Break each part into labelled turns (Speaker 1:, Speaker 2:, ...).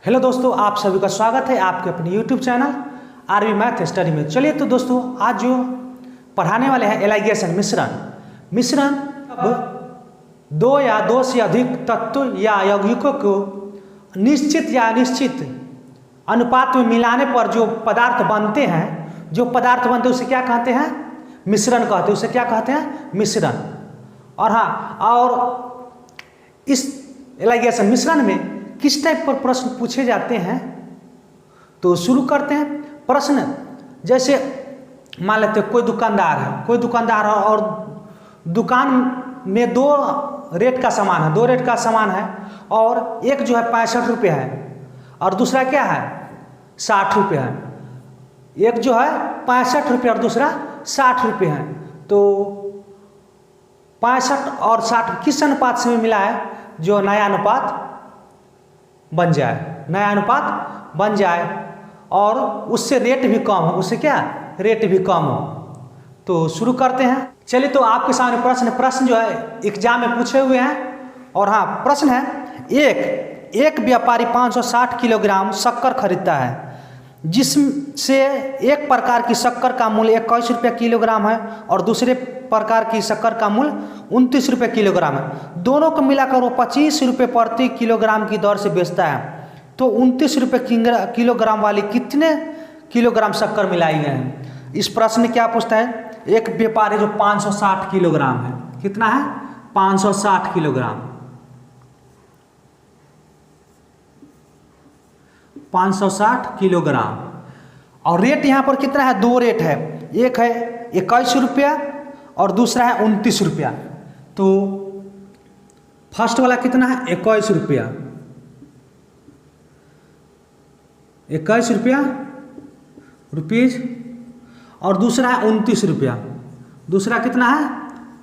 Speaker 1: Hello दोस्तों, आप सभी का स्वागत है आपके अपने YouTube channel RV math study में। चलिए तो दोस्तों, आज जो पढ़ाने वाले हैं एलाइगेशन मिश्रण अब दो या दो से अधिक तत्व या यौगिकों को निश्चित या अनिश्चित अनुपात में मिलाने पर जो पदार्थ बनते हैं उसे क्या कहते हैं? मिश्रण कहते हैं। उसे क्या कहते हैं? मिश्रण। और हाँ, और इस एलाइगेशन मिश्रण में किस टाइप पर प्रश्न पूछे जाते हैं तो शुरू करते हैं। प्रश्न जैसे मान लेते हैं कोई दुकानदार है और दुकान में दो रेट का सामान है और एक जो है 65 रुपये है और दूसरा क्या है 60 रुपये है। एक जो है 65 रुपये और दूसरा 60 रुपये है, तो 65 और 60 किस अनुपात से मिला है? जो नया अनुपात बन जाए और उससे रेट भी कम हो, रेट भी कम हो। तो शुरू करते हैं। चलिए तो आपके सामने प्रश्न जो है एग्जाम में पूछे हुए हैं। और हाँ, प्रश्न है एक व्यापारी 560 किलोग्राम शक्कर खरीदता है जिससे एक प्रकार की शक्कर का मूल्य 21 रुपये किलोग्राम है और दूसरे प्रकार की शक्कर का मूल्य 29 रुपये किलोग्राम है। दोनों को मिलाकर वो 25 रुपये प्रति किलोग्राम की दर से बेचता है। तो 29 रुपये किलोग्राम वाली कितने किलोग्राम शक्कर मिलाई गए हैं? इस प्रश्न में क्या पूछता है? एक व्यापारी जो 560 किलोग्राम है, कितना है? 560 किलोग्राम। 560 किलोग्राम और रेट यहाँ पर कितना है? दो रेट है, एक है 21 रुपया और दूसरा है 29 रुपया। तो फर्स्ट वाला कितना है? 21 रुपया, 21 रुपया रुपीज और दूसरा है 29 रुपया। दूसरा कितना है?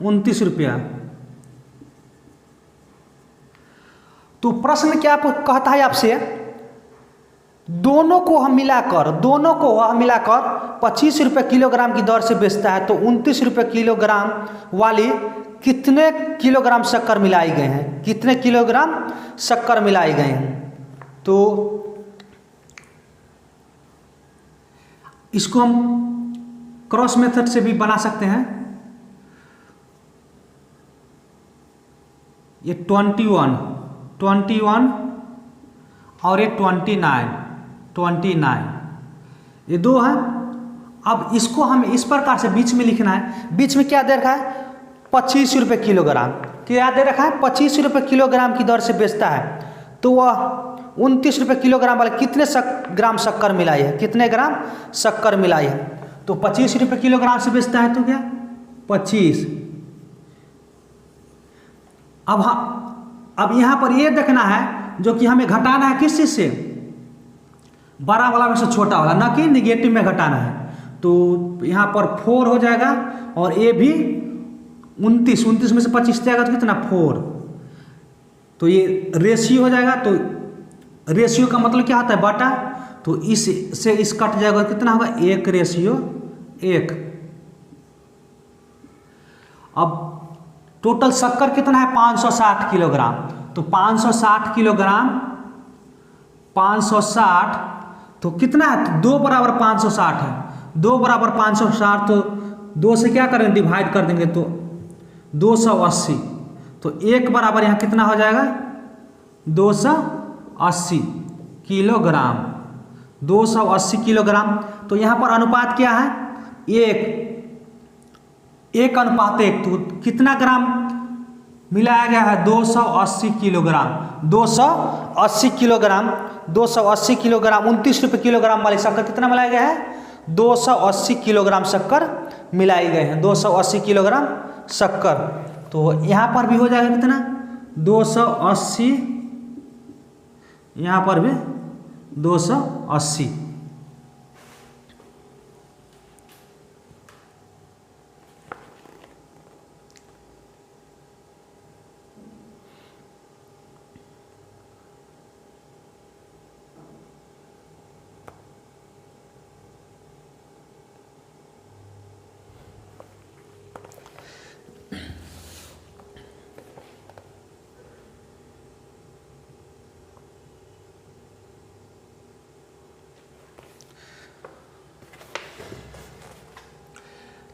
Speaker 1: 29 रुपया। तो प्रश्न क्या कहता है आपसे? दोनों को हम मिलाकर 25 रुपये किलोग्राम की दर से बेचता है। तो 29 रुपये किलोग्राम वाली कितने किलोग्राम शक्कर मिलाई गए हैं? कितने किलोग्राम शक्कर मिलाई गए हैं? तो इसको हम क्रॉस मेथड से भी बना सकते हैं। ये 21 और ये 29 ये दो है। अब इसको हम इस प्रकार से बीच में लिखना है। बीच में क्या दे रखा है? 25 रुपये किलोग्राम। क्या दे रखा है? 25 रुपये किलोग्राम की दर से बेचता है। तो वह 29 रुपये किलोग्राम वाले कितने ग्राम शक्कर मिलाई है? कितने ग्राम शक्कर मिलाई है? तो 25 रुपये किलोग्राम से बेचता है तो क्या 25। अब यहाँ पर ये देखना है जो कि हमें घटाना है किस चीज़ से? बड़ा वाला में से छोटा वाला, ना कि निगेटिव में घटाना है। तो यहाँ पर 4 हो जाएगा और ये भी 29 में से 25 जाएगा तो कितना? 4। तो ये रेशियो हो जाएगा। तो रेशियो का मतलब क्या होता है? बटा। तो इस से इस कट जाएगा, कितना होगा? 1:1। अब टोटल शक्कर कितना है? 560 किलोग्राम। तो 560 किलोग्राम 560 तो कितना है? 2 बराबर 560 है। 2 बराबर 560 तो 2 से क्या करेंगे? डिवाइड कर देंगे तो 280। तो 1 बराबर यहाँ कितना हो जाएगा? 280 किलोग्राम। 280 किलोग्राम। तो यहाँ पर अनुपात क्या है? 1 अनुपात 1। तो कितना ग्राम मिलाया गया है? 280 किलोग्राम। 280 किलोग्राम 29 रुपये किलोग्राम वाली शक्कर कितना मिलाया गया है? 280 किलोग्राम शक्कर मिलाई गए हैं। 280 किलोग्राम शक्कर। तो यहाँ पर भी हो जाएगा कितना? 280। यहाँ पर भी 280।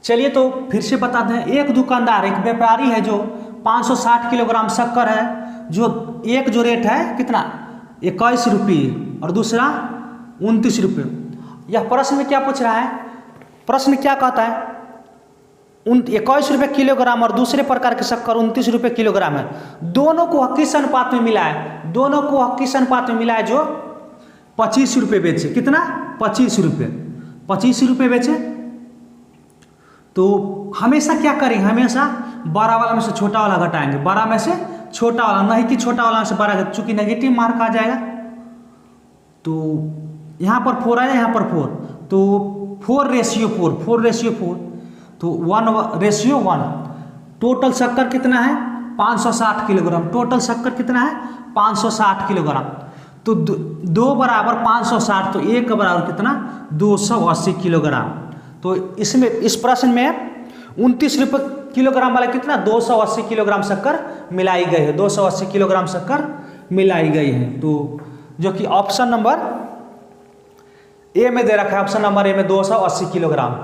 Speaker 1: चलिए तो फिर से बताते हैं। एक दुकानदार, एक व्यापारी है जो 560 किलोग्राम शक्कर है, जो एक जो रेट है कितना 21 रुपये और दूसरा 29 रुपये। यह प्रश्न में क्या पूछ रहा है? प्रश्न क्या कहता है? 21 रुपये किलोग्राम और दूसरे प्रकार के शक्कर 29 रुपये किलोग्राम है। दोनों को किस अनुपात में मिला है? दोनों को किस अनुपात में मिला है? जो 25 रुपये बेचे। कितना? 25 रुपये। 25 रुपये बेचे। तो हमेशा क्या करेंगे? हमेशा बड़ा वाला में से छोटा वाला घटाएंगे, बड़ा में से छोटा वाला, नहीं कि छोटा वाला में से बड़ा, चूंकि नेगेटिव मार्क आ जाएगा। तो यहाँ पर 4 आया, यहाँ पर 4, तो 4:4, 4:4, तो 1:1। टोटल शक्कर कितना है? 560 किलोग्राम। टोटल शक्कर कितना है? 560 किलोग्राम। तो 2 बराबर 560, तो 1 बराबर कितना? 280 किलोग्राम। तो इसमें इस प्रश्न में 29 रुपये किलोग्राम वाला कितना? 280 किलोग्राम शक्कर मिलाई गई है। 280 किलोग्राम शक्कर मिलाई गई है। तो जो कि ऑप्शन नंबर ए में दे रखा है। ऑप्शन नंबर ए में 280 किलोग्राम।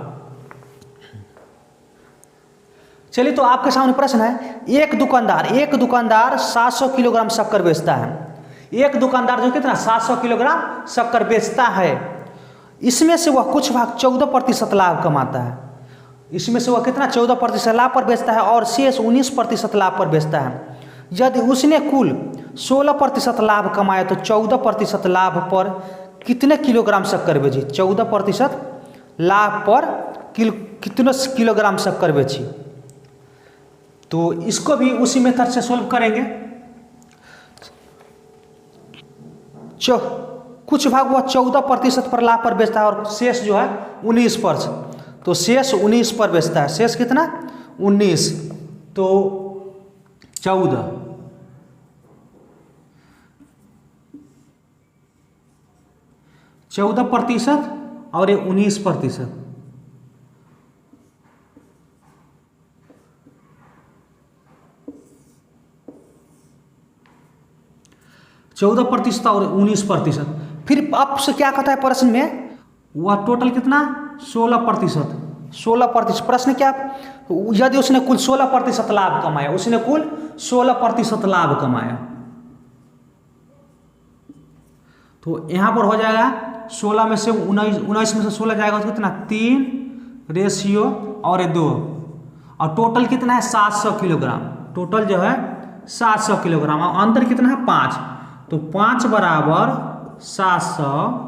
Speaker 1: चलिए तो आपके सामने प्रश्न है। एक दुकानदार 700 किलोग्राम शक्कर बेचता है। एक दुकानदार जो कितना 700 किलोग्राम शक्कर बेचता है, इसमें से वह कुछ भाग 14% लाभ कमाता है। इसमें से वह कितना 14% लाभ पर बेचता है और शेष 19% लाभ पर बेचता है। यदि उसने कुल 16% लाभ कमाया तो 14% लाभ पर कितने किलोग्राम शक्कर बेची? 14% लाभ पर कितने किलोग्राम शक्कर बेची? तो इसको भी उसी मेथड से सोल्व करेंगे। कुछ भाग वह 14% पर लाभ पर बेचता है और शेष जो है 19%। तो शेष 19 पर बेचता है। शेष कितना? 19, तो 14। 14% और ये 19%। 14% और 19%। फिर आपसे क्या कहता है प्रश्न में? वह टोटल कितना? 16%। 16%। प्रश्न क्या? यदि उसने कुल 16% लाभ कमाया, उसने कुल 16% लाभ कमाया, तो यहाँ पर हो जाएगा 16 में से 19 में से 16 जाएगा तो कितना? 3 और 2, और टोटल कितना है? 700 किलोग्राम। टोटल जो है 700 किलोग्राम और अंतर कितना है? 5। तो 5 बराबर 700,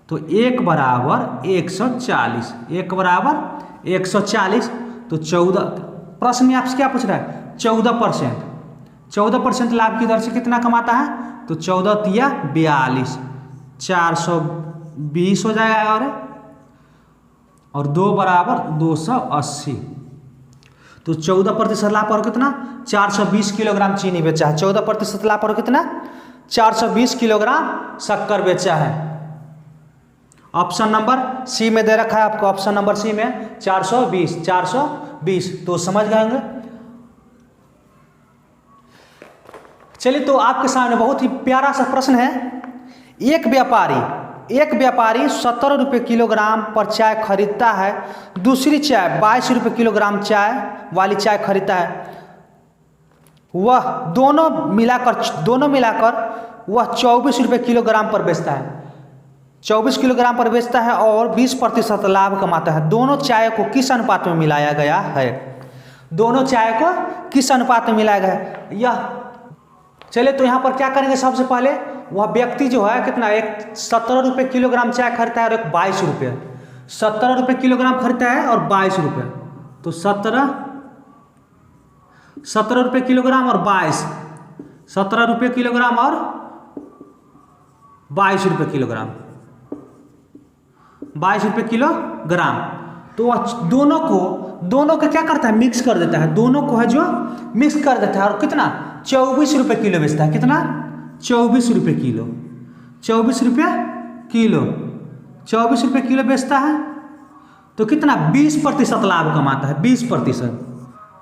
Speaker 1: तो 1 बराबर 140। 1 बराबर 140। तो 14। प्रश्न में आपसे क्या पूछ रहा है? 14%। 14% लाभ की दर से कितना कमाता है? तो 14 तिया 42, 420 हो जाएगा, और 2 बराबर 280। तो 14% लाभ पर कितना? 420 किलोग्राम चीनी बेचा है। 14% लाभ पर कितना? 420 किलोग्राम शक्कर बेचा है। ऑप्शन नंबर सी में दे रखा है आपको। ऑप्शन नंबर सी में 420। तो समझ गए होंगे। चलिए तो आपके सामने बहुत ही प्यारा सा प्रश्न है। एक व्यापारी 17 रुपये किलोग्राम पर चाय खरीदता है। दूसरी चाय 22 रुपये किलोग्राम चाय वाली चाय खरीदता है। वह दोनों मिलाकर वह 24 रुपये किलोग्राम पर बेचता है। 24 किलोग्राम पर बेचता है और 20% लाभ कमाता है। दोनों चाय को किस अनुपात में मिलाया गया है? दोनों चाय को किस अनुपात में मिलाया गया है? यह चलिए तो यहाँ पर क्या करेंगे? सबसे पहले वह व्यक्ति जो है कितना, एक 17 रुपये किलोग्राम चाय खरीदता है और एक 22 रुपये। 17 रुपये किलोग्राम खरीदता है और 22 रुपये, तो 17 रुपये किलोग्राम और 22, 17 रुपये किलोग्राम और 22 रुपये किलोग्राम, 22 रुपये किलोग्राम। तो वह दोनों को क्या करता है? मिक्स कर देता है। दोनों को है जो मिक्स कर देता है और कितना 24 रुपये किलो बेचता है। कितना? 24 रुपये किलो। 24 रुपये किलो, 24 रुपये किलो बेचता है तो कितना 20% लाभ कमाता है। 20%।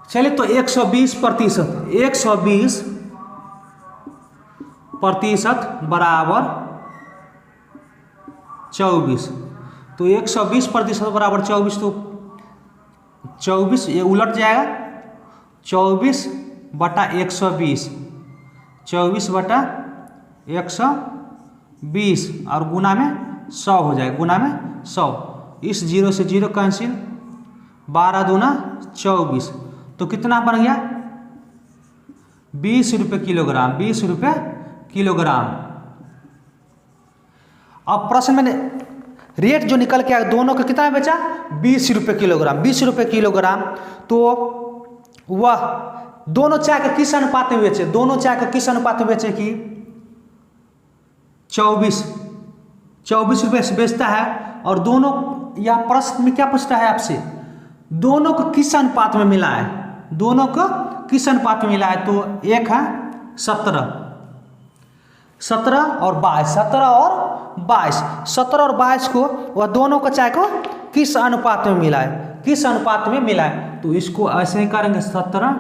Speaker 1: चलिए तो 120%, 120% बराबर 24, तो 120% बराबर 24, तो 24, ये उलट जाएगा, 24/120, 24/120 और गुना में 100 हो जाएगा, गुना में 100। इस 0 से 0 कैंसिल, 12 दूना 24, तो कितना बन गया 20 रुपये किलोग्राम, 20 रुपये किलोग्राम। अब प्रश्न में रेट जो निकल के आया दोनों का कितना बेचा, 20 रुपये किलोग्राम, 20 रुपये किलोग्राम। तो वह दोनों चाय का किस अनुपात में बेचे, दोनों चाय का किस अनुपात में बेचे कि 24 रुपये से बेचता है। और दोनों, यह प्रश्न में क्या पूछता है आपसे, दोनों को किस अनुपात में मिला है, दोनों को किस अनुपात में मिला है। तो एक है 17 और 22, 17 और 22 को, वह दोनों को चाय को किस अनुपात में मिला है, किस अनुपात में मिला है। तो इसको ऐसे ही करेंगे 17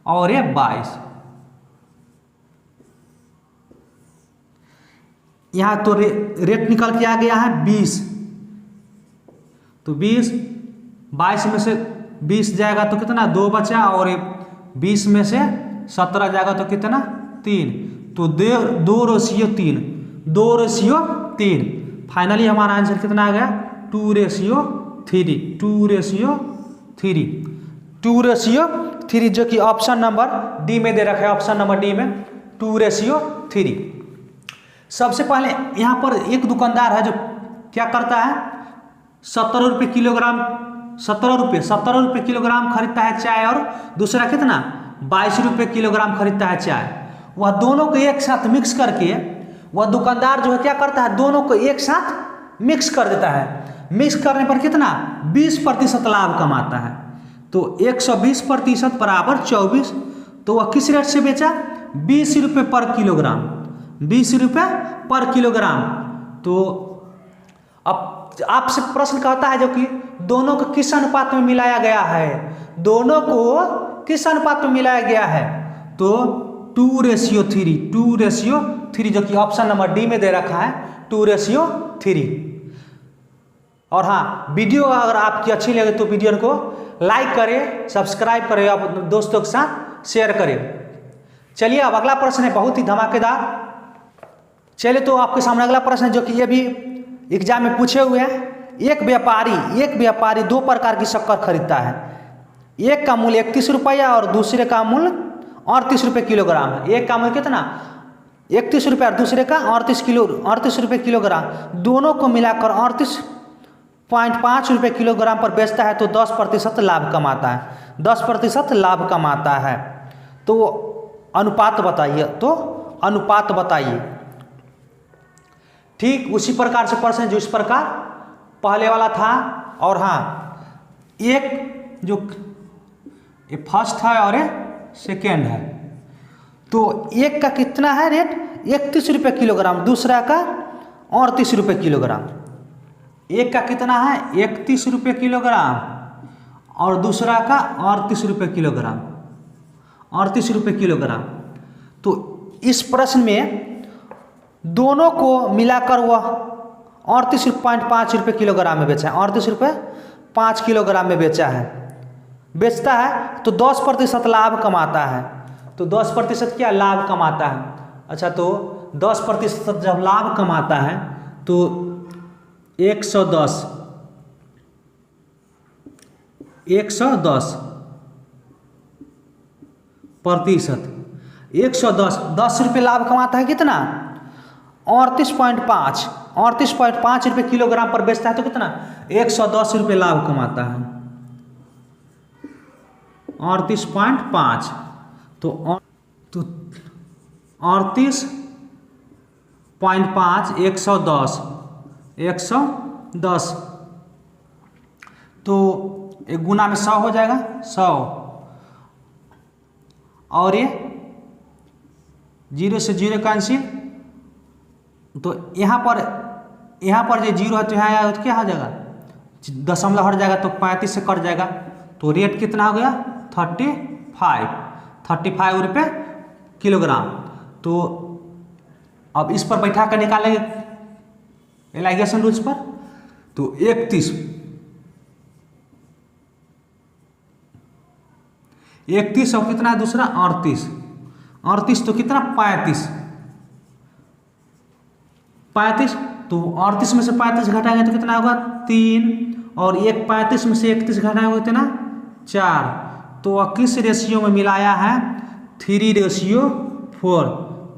Speaker 1: और ये 22। यहाँ तो रेट निकल के आ गया है 20, तो 20, 22 में से 20 जाएगा तो कितना 2 बचा, और 20 में से 17 जाएगा तो कितना 3, तो 2:3, 2:3। फाइनली हमारा आंसर कितना आ गया 2:3, 2:3, जो कि ऑप्शन नंबर डी में दे रखा है, ऑप्शन नंबर डी में 2:3। सबसे पहले यहाँ पर एक दुकानदार है जो क्या करता है, 17 रुपये किलोग्राम, 17 रुपये किलोग्राम खरीदता है चाय, और दूसरा कितना 22 रुपये किलोग्राम खरीदता है चाय। वह दोनों को एक साथ मिक्स करके, वह दुकानदार जो है क्या करता है, दोनों को एक साथ मिक्स कर देता है। मिक्स करने पर कितना 20% लाभ कमाता है। तो 120% बराबर 24। तो वह किस रेट से बेचा, 20 रुपये पर किलोग्राम, 20 रुपये पर किलोग्राम। तो अब आपसे प्रश्न कहता है जो कि दोनों को किस अनुपात में मिलाया गया है, दोनों को किस अनुपात में मिलाया गया है। तो 2:3, जो कि ऑप्शन नंबर डी में दे रखा है 2:3। और हाँ, वीडियो अगर आपकी अच्छी लगे तो वीडियो को लाइक करें, सब्सक्राइब करें, और दोस्तों के साथ शेयर करें। चलिए अब अगला प्रश्न है बहुत ही धमाकेदार। चलिए तो आपके सामने अगला प्रश्न है जो कि ये भी एग्जाम में पूछे हुए हैं। एक व्यापारी 2 प्रकार की शक्कर खरीदता है, एक का मूल्य 31 रुपया और दूसरे का मूल्य 38 रुपये किलोग्राम है। एक का मूल्य कितना 31 रुपये और दूसरे का 38 रुपये किलोग्राम, दोनों को मिलाकर 38.5 रुपये किलोग्राम पर बेचता है। तो 10% लाभ कमाता है, 10% लाभ कमाता है। तो अनुपात बताइए। ठीक उसी प्रकार से प्रश्न जो इस प्रकार पहले वाला था। और हाँ, एक जो फर्स्ट है और सेकेंड है, तो एक का कितना है रेट 31 रुपये किलोग्राम, दूसरा का 38 रुपये किलोग्राम। एक का कितना है 31 रुपये किलोग्राम और दूसरा का 38 रुपये किलोग्राम, 38 रुपये किलोग्राम। तो इस प्रश्न में दोनों को मिलाकर वह 38.5 रुपये किलोग्राम में बेचा है, 38.5 किलोग्राम में बेचता है। तो 10% लाभ कमाता है। तो 10% क्या लाभ कमाता है। अच्छा, तो 10% जब लाभ कमाता है तो 110 प्रतिशत, 10 रुपये लाभ कमाता है कितना 38.5 रुपये किलोग्राम पर बेचता है। तो कितना 110 रुपये लाभ कमाता है, 38.5। तो 38.5 110, तो एक गुना में 100 हो जाएगा, 100। और ये 0 से 0 कैंसिल, तो यहाँ पर जो 0 है तो यहाँ आएगा तो क्या हो जाएगा, दशमलव हट जाएगा तो 35 से कट जाएगा। तो रेट कितना हो गया 35 रुपये किलोग्राम। तो अब इस पर बैठा कर निकालेंगे एलाइगेशन रूल्स पर। तो 31 31 और कितना है दूसरा 38, 38 तो कितना 35, 35 तो 38 में से 35 घटाएंगे तो कितना होगा 3, और 35 में से 31 घटाएंगे कितना 4, तो किस रेशियो में मिलाया है 3:4,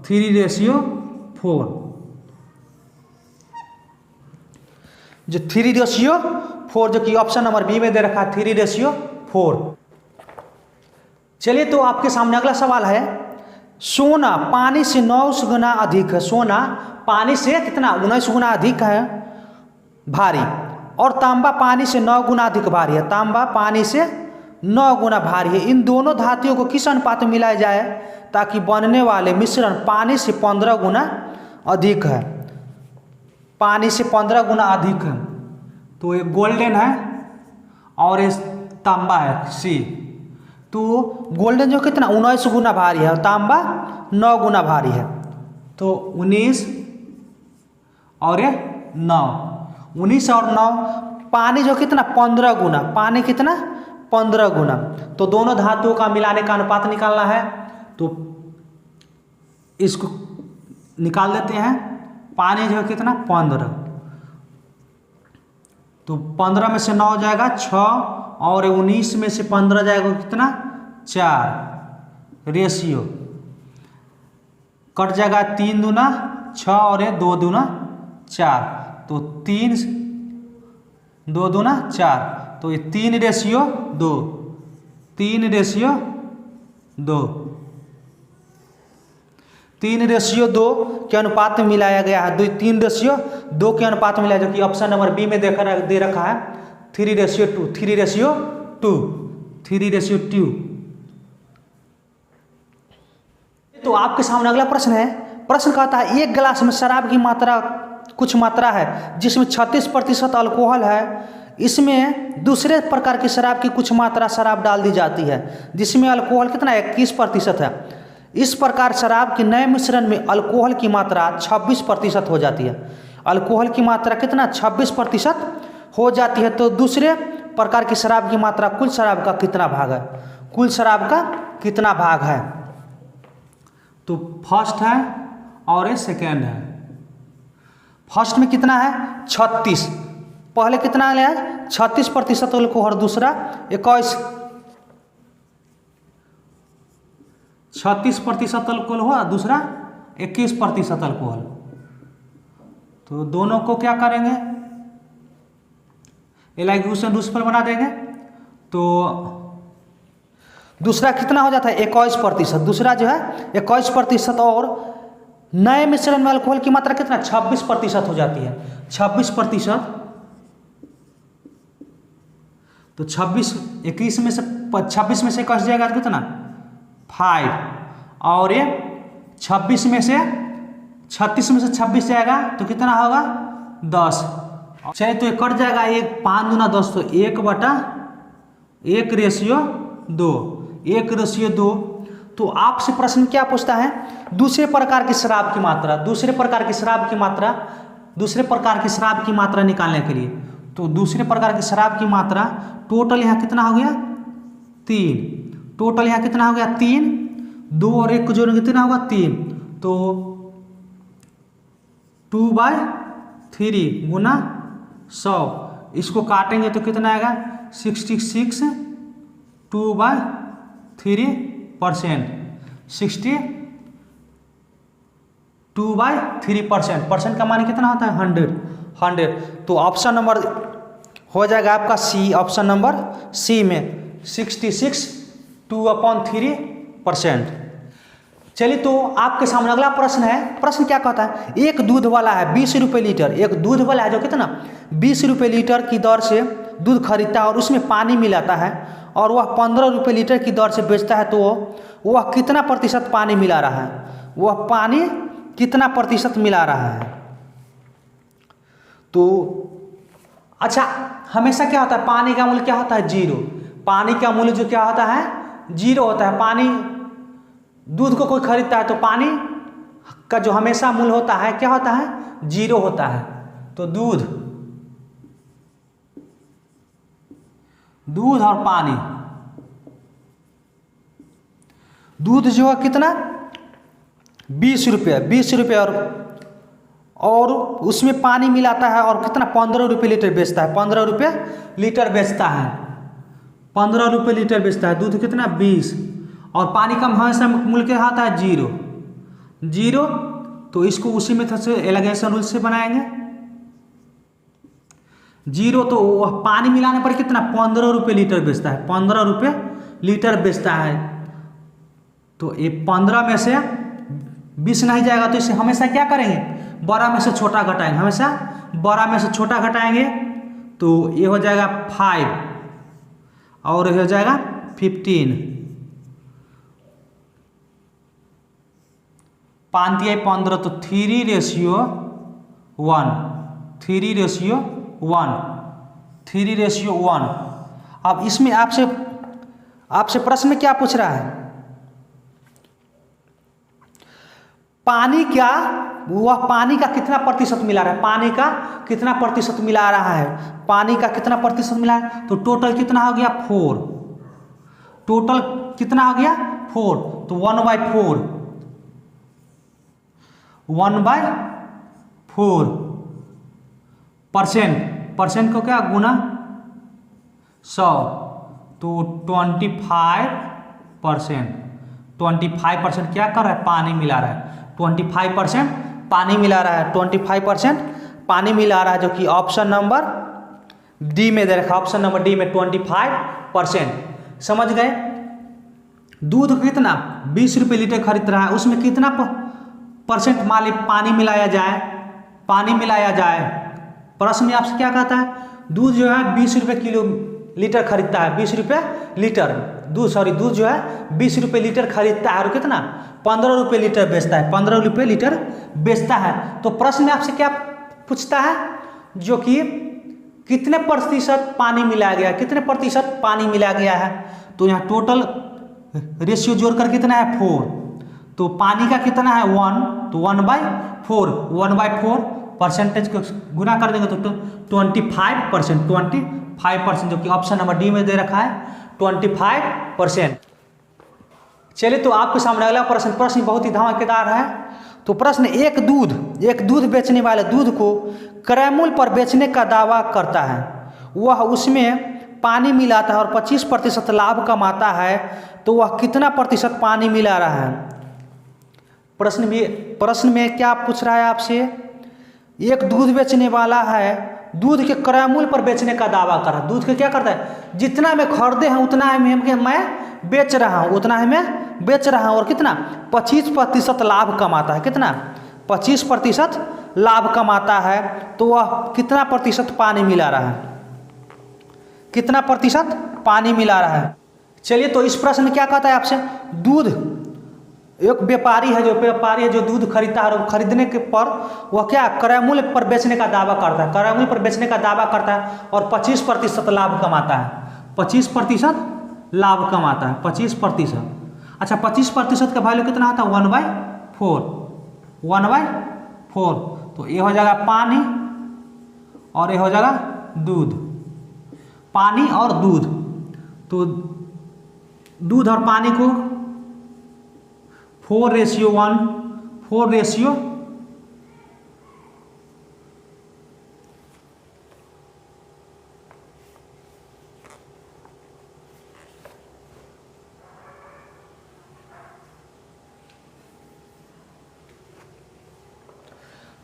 Speaker 1: 3:4, जो 3:4 जो कि ऑप्शन नंबर बी में दे रखा है 3:4। चलिए तो आपके सामने अगला सवाल है, सोना पानी से 9 गुना अधिक है, सोना पानी से कितना 19 गुना अधिक है भारी, और तांबा पानी से 9 गुना अधिक भारी है, तांबा पानी से 9 गुना भारी है। इन दोनों धातुओं को किस अनुपात में मिलाया जाए ताकि बनने वाले मिश्रण पानी से 15 गुना अधिक है, पानी से 15 गुना अधिक है। तो ये गोल्डन है और ये तांबा है सी, तो गोल्डन जो कितना 19 गुना भारी है और तांबा 9 गुना भारी है, तो 19 और ये 9, 19 और 9, पानी जो कितना 15 गुना, पानी कितना 15 गुना, तो दोनों धातुओं का मिलाने का अनुपात निकालना है। तो इसको निकाल देते हैं, पानी जो है कितना 15, तो 15 में से 9 जाएगा 6, और 19 में से 15 जाएगा कितना 4, रेशियो कट जाएगा 3 दूना 6 और 2 दूना 4, तो 3 2 दूना 4, तो ये 3:2, 3:2, 3:2 के अनुपात में मिलाया गया है, 3:2 के अनुपात में मिलाया, जो कि ऑप्शन नंबर बी में दे रखा है 3:2, 3:2, 3:2। तो आपके सामने अगला प्रश्न है, प्रश्न कहता है एक गिलास में शराब की मात्रा कुछ मात्रा है जिसमें 36% अल्कोहल है, इसमें दूसरे प्रकार की शराब की कुछ मात्रा शराब डाल दी जाती है जिसमें अल्कोहल कितना 21% है। इस प्रकार शराब के नए मिश्रण में अल्कोहल की मात्रा 26% हो जाती है, अल्कोहल की मात्रा कितना 26% हो जाती है। तो दूसरे प्रकार की शराब की मात्रा कुल शराब का कितना भाग है, कुल शराब का कितना भाग है। तो फर्स्ट है और ये सेकेंड है, फर्स्ट में कितना है 36, पहले कितना लिया 36% अल्कोहल, दूसरा 36% अल्कोहल हुआ, दूसरा 21% अल्कोहल। तो दोनों को क्या करेंगे एलाइगेशन रूल्स पर बना देंगे, तो दूसरा कितना हो जाता है 21%, दूसरा जो है 21%, और नए मिश्रण में अल्कोहल की मात्रा कितना 26% हो जाती है, 26%। तो 26 में से 21 जाएगा तो कितना 5, और ये 36 में से 26 जाएगा तो कितना होगा 10। चलिए तो ये कट जाएगा, 5 दूना 10, तो 1:1:2। तो आपसे प्रश्न क्या पूछता है, दूसरे प्रकार की शराब की मात्रा, दूसरे प्रकार की शराब की मात्रा निकालने के लिए। तो दूसरे प्रकार की शराब की मात्रा टोटल यहाँ कितना हो गया 3, टोटल यहाँ कितना हो गया 3, 2 और 1 को जोड़ेंगे कितना होगा 3, तो 2/3 गुना 100, इसको काटेंगे तो कितना आएगा 66, 2/3%, 62/3%, परसेंट का मान कितना होता है 100। तो ऑप्शन नंबर हो जाएगा आपका सी, ऑप्शन नंबर सी में 66 2/3%। चलिए तो आपके सामने अगला प्रश्न है, प्रश्न क्या कहता है, एक दूध वाला है 20 रुपये लीटर, एक दूध वाला है जो कितना 20 रुपये लीटर की दर से दूध खरीदता है और उसमें पानी मिलाता है और वह 15 रुपये लीटर की दर से बेचता है, तो वह कितना प्रतिशत पानी मिला रहा है, वह पानी कितना प्रतिशत मिला रहा है। तो अच्छा, हमेशा क्या होता है पानी का मूल्य क्या होता है 0, पानी का मूल्य जो क्या होता है 0 होता है। पानी दूध को कोई खरीदता है तो पानी का जो हमेशा मूल्य होता है क्या होता है 0 होता है। तो दूध और पानी दूध जो है कितना 20 रुपये, 20 रुपये, और उसमें पानी मिलाता है और कितना 15 रुपये लीटर बेचता है, 15 रुपये लीटर बेचता है, 15 रुपये लीटर बेचता है। दूध कितना 20, और पानी का हमेशा मूल्य क्या आता है 0, 0। तो इसको उसी मेथड से एलिगेशन रूल से बनाएंगे 0। तो वह पानी मिलाने पर कितना 15 रुपये लीटर बेचता है, 15 रुपये लीटर बेचता है। तो ये 15 में से 20 नहीं जाएगा, तो इसे हमेशा क्या करेंगे बड़ा में से छोटा घटाएंगे, हमेशा बड़ा में से छोटा घटाएंगे। तो ये हो जाएगा 5 और ये हो जाएगा 15, 5 दिया 15, तो 3:1, 3:1, 3:1। अब इसमें आपसे प्रश्न में क्या पूछ रहा है, पानी क्या, वह पानी का कितना प्रतिशत मिला रहा है, पानी का कितना प्रतिशत मिला रहा है, पानी का कितना प्रतिशत मिला है। तो टोटल कितना हो गया 4, टोटल कितना हो गया 4, तो 1/4, 1/4 परसेंट को क्या गुना 100, तो 25% क्या कर रहा है पानी मिला रहा है, 25% पानी मिला रहा है, 25% पानी मिला रहा है, जो कि ऑप्शन नंबर डी में दे रखा है, ऑप्शन नंबर डी में 25%। समझ गए। दूध कितना 20 रुपये लीटर खरीद रहा है, उसमें कितना परसेंट पानी मिलाया जाए, पानी मिलाया जाए। प्रश्न में आपसे क्या कहता है, दूध जो है 20 रुपये किलो लीटर खरीदता है, 20 रुपये लीटर दूध जो है 20 रुपये लीटर खरीदता है, और कितना 15 रुपये लीटर बेचता है, 15 रुपये लीटर बेचता है। तो प्रश्न में आपसे क्या पूछता है, जो कि कितने प्रतिशत पानी मिलाया गया, कितने प्रतिशत पानी मिलाया गया है। तो यहाँ टोटल रेशियो जोड़कर कितना है 4, तो पानी का कितना है 1, तो 1/4 परसेंटेज को गुना कर देंगे तो 25%, जो कि ऑप्शन नंबर डी में दे रखा है 25%। चलिए तो आपके सामने अगला प्रश्न बहुत ही धमाकेदार है। तो प्रश्न, एक दूध बेचने वाले दूध को क्रय मूल्य पर बेचने का दावा करता है, वह उसमें पानी मिलाता है और 25% लाभ कमाता है, तो वह कितना प्रतिशत पानी मिला रहा है। प्रश्न में क्या पूछ रहा है आपसे, एक दूध बेचने वाला है, दूध के क्रय मूल्य पर बेचने का दावा कर रहा है। दूध के क्या करता है, जितना मैं खरीदे हैं उतना ही मैं बेच रहा हूँ, उतना ही मैं बेच रहा हूँ, और कितना 25% लाभ कमाता है, कितना 25% लाभ कमाता है। तो वह कितना प्रतिशत पानी मिला रहा है, कितना प्रतिशत पानी मिला रहा है। चलिए तो इस प्रश्न में क्या कहता है आपसे, एक व्यापारी है जो दूध खरीदता है, और खरीदने के पर वह क्या क्रय मूल्य पर बेचने का दावा करता है, क्रय मूल्य पर बेचने का दावा करता है, और 25% लाभ कमाता है, 25% लाभ कमाता है, 25%। अच्छा 25% का वैल्यू कितना आता है 1/4, तो ये हो जाएगा पानी और ये हो जाएगा दूध, पानी और दूध। तो दूध और पानी को 4:1, 4:,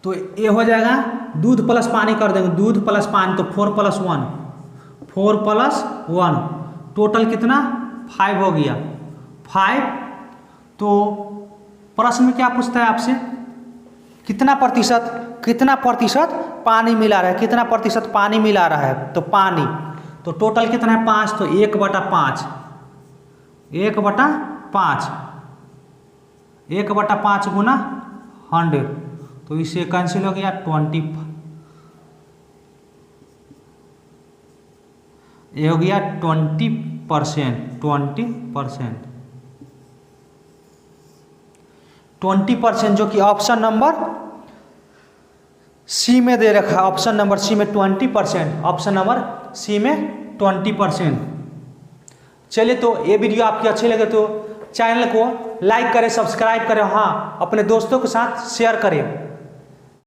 Speaker 1: तो ये हो जाएगा दूध प्लस पानी कर देंगे, दूध प्लस पानी, तो 4+1, 4+1, टोटल कितना 5 हो गया, 5। तो प्रश्न में क्या पूछता है आपसे, कितना प्रतिशत पानी मिला रहा है, कितना प्रतिशत पानी मिला रहा है। तो पानी, तो टोटल कितना है 5, तो 1/5, 1/5 गुना 100, तो इससे कैंसिल हो गया 20, ये हो गया 20%, जो कि ऑप्शन नंबर सी में दे रखा है, ऑप्शन नंबर सी में 20%, ऑप्शन नंबर सी में 20%। चलिए तो ये वीडियो आपकी अच्छी लगे तो चैनल को लाइक करें, सब्सक्राइब करें, हाँ अपने दोस्तों के साथ शेयर करें।